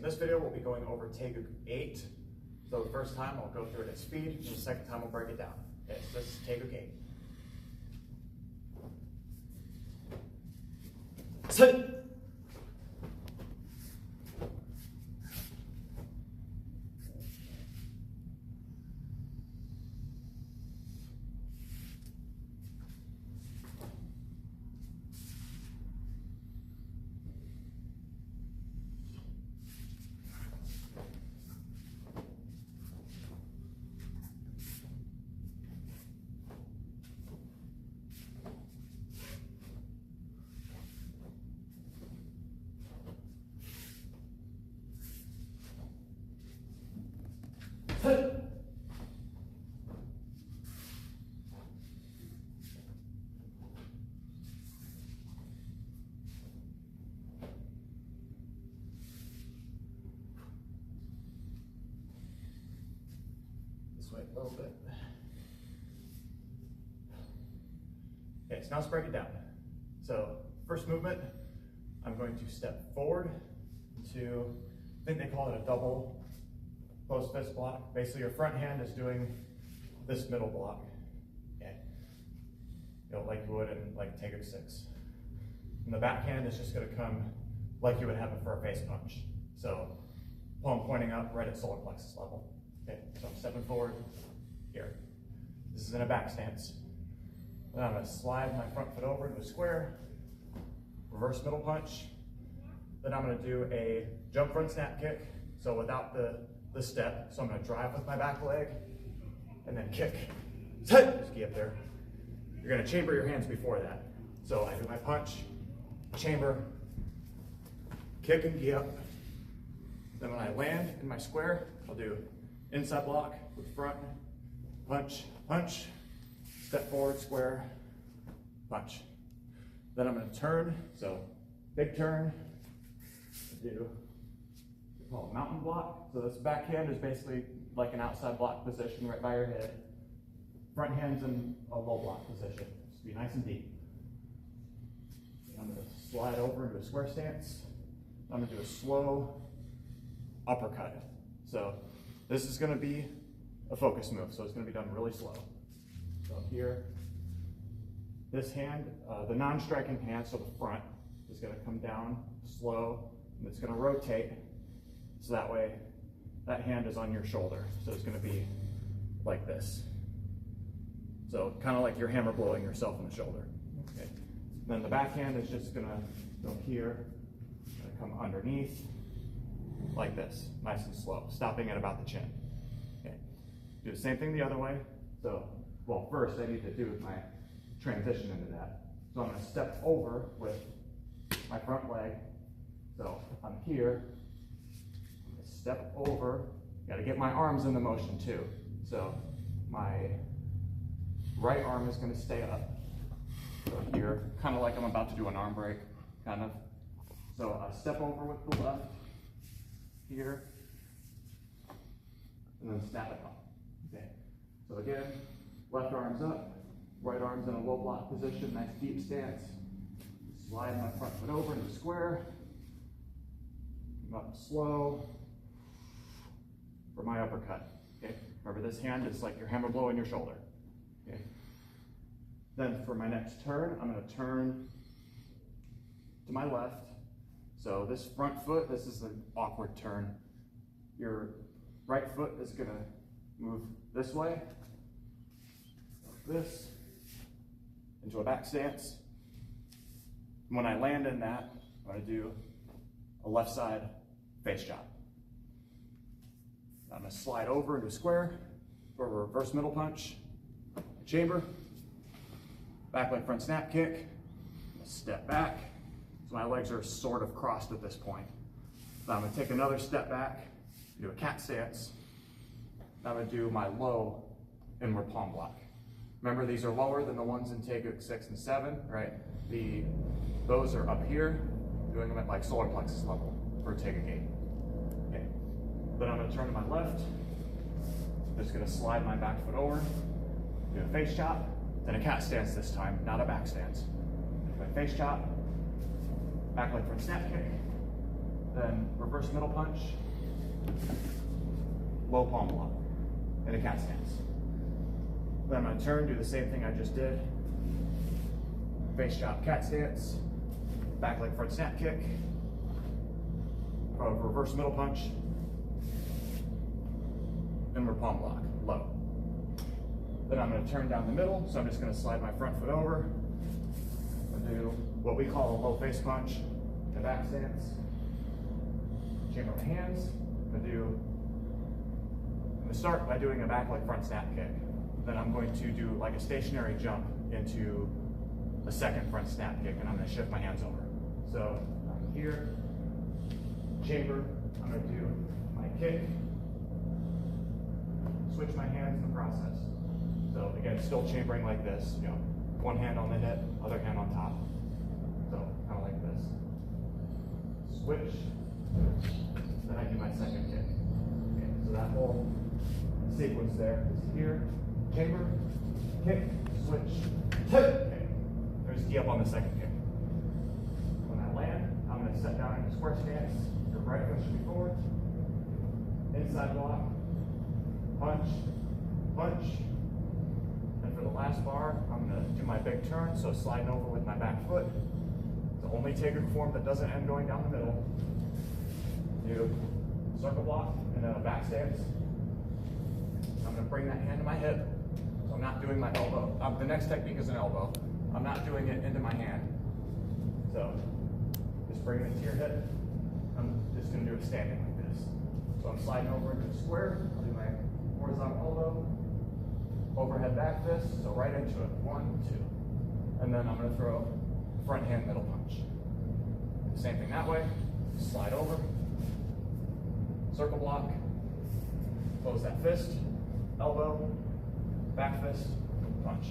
this video, we'll be going over Tae Geuk 8. So the first time, I'll go through it at speed, and the second time, we'll break it down. Okay, so this is Tae Geuk 8. Sit. This way a little bit. Okay, so now let's break it down. So first movement, I'm going to step forward to, I think they call it a double closed fist block. Basically your front hand is doing this middle block. Okay. Like you would in like Tae Geuk 6. And the back hand is just gonna come like you would have it for a face punch. So palm pointing up right at solar plexus level. Okay, so I'm stepping forward here. This is in a back stance. Then I'm gonna slide my front foot over into a square, reverse middle punch. Then I'm gonna do a jump front snap kick. So without the step. So I'm gonna drive with my back leg and then kick. Just get up there. You're gonna chamber your hands before that. So I do my punch, chamber, kick and gee up. Then when I land in my square, I'll do inside block with front, punch, punch, step forward, square, punch. Then I'm gonna turn, so big turn, do call it mountain block. So this back hand is basically like an outside block position right by your head. Front hand's in a low block position. Just be nice and deep. I'm gonna slide over into a square stance. I'm gonna do a slow uppercut. So this is gonna be a focus move. So it's gonna be done really slow. So here, this hand, the non-striking hand, so the front, is gonna come down slow, and it's gonna rotate. So that way, that hand is on your shoulder. So it's gonna be like this. So kind of like you're hammer blowing yourself in the shoulder. Okay. Then the back hand is just gonna go here, gonna come underneath, like this, nice and slow, stopping at about the chin. Okay. Do the same thing the other way. So, well, first I need to do my transition into that. So I'm gonna step over with my front leg. So I'm here. Step over, gotta get my arms in the motion too. So my right arm is gonna stay up. So here, kind of like I'm about to do an arm break, kind of. So I step over with the left, here, and then snap it up. Okay, so again, left arm's up, right arm's in a low block position, nice deep stance. Slide my front foot over into a square, come up slow, for my uppercut. Okay. Remember, this hand is like your hammer blow in your shoulder. Okay. Then for my next turn, I'm going to turn to my left. So this front foot, this is an awkward turn. Your right foot is going to move this way, like this, into a back stance. When I land in that, I'm going to do a left side face chop. I'm going to slide over into a square for a reverse middle punch, chamber, back leg front snap kick, step back. So my legs are sort of crossed at this point. Then I'm going to take another step back, do a cat stance. Then I'm going to do my low inward palm block. Remember, these are lower than the ones in Tae Geuk 6 and 7, right? Those are up here, doing them at like solar plexus level for Tae Geuk 8. Okay. Then I'm going to turn to my left. Just going to slide my back foot over, do a face chop, then a cat stance this time, not a back stance. Do my face chop, back leg front snap kick, then reverse middle punch, low palm block, in a cat stance. Then I'm gonna turn, do the same thing I just did. Face chop, cat stance, back leg front snap kick, reverse middle punch, inward palm block, low. Then I'm gonna turn down the middle, so I'm just gonna slide my front foot over and do what we call a low face punch, in a back stance. Chamber my hands. I'm gonna start by doing a back leg front snap kick. Then I'm going to do like a stationary jump into a second front snap kick, and I'm gonna shift my hands over. So I'm here, chamber, I'm gonna do my kick, switch my hands in the process. So again, still chambering like this, you know, one hand on the hip, other hand on top. So kind of like this. Switch, then I do my second kick. Okay, so that whole sequence there is here, chamber, kick, switch, okay. There's tee up on the second kick. When I land, I'm going to set down in a square stance. Your right foot should be forward. Inside block, punch, punch. And for the last bar, I'm going to do my big turn, so sliding over with my back foot. The only Tae Geuk form that doesn't end going down the middle. Do circle block and then a back stance. I'm going to bring that hand to my hip. So I'm not doing my elbow. The next technique is an elbow. I'm not doing it into my hand. So just bring it to your hip. I'm just going to do it standing like this. So I'm sliding over into a square. I'll do my horizontal elbow, overhead back fist, so right into it. 1, 2. And then I'm going to throw front hand middle punch. Same thing that way. Slide over, circle block, close that fist, elbow, back fist, punch.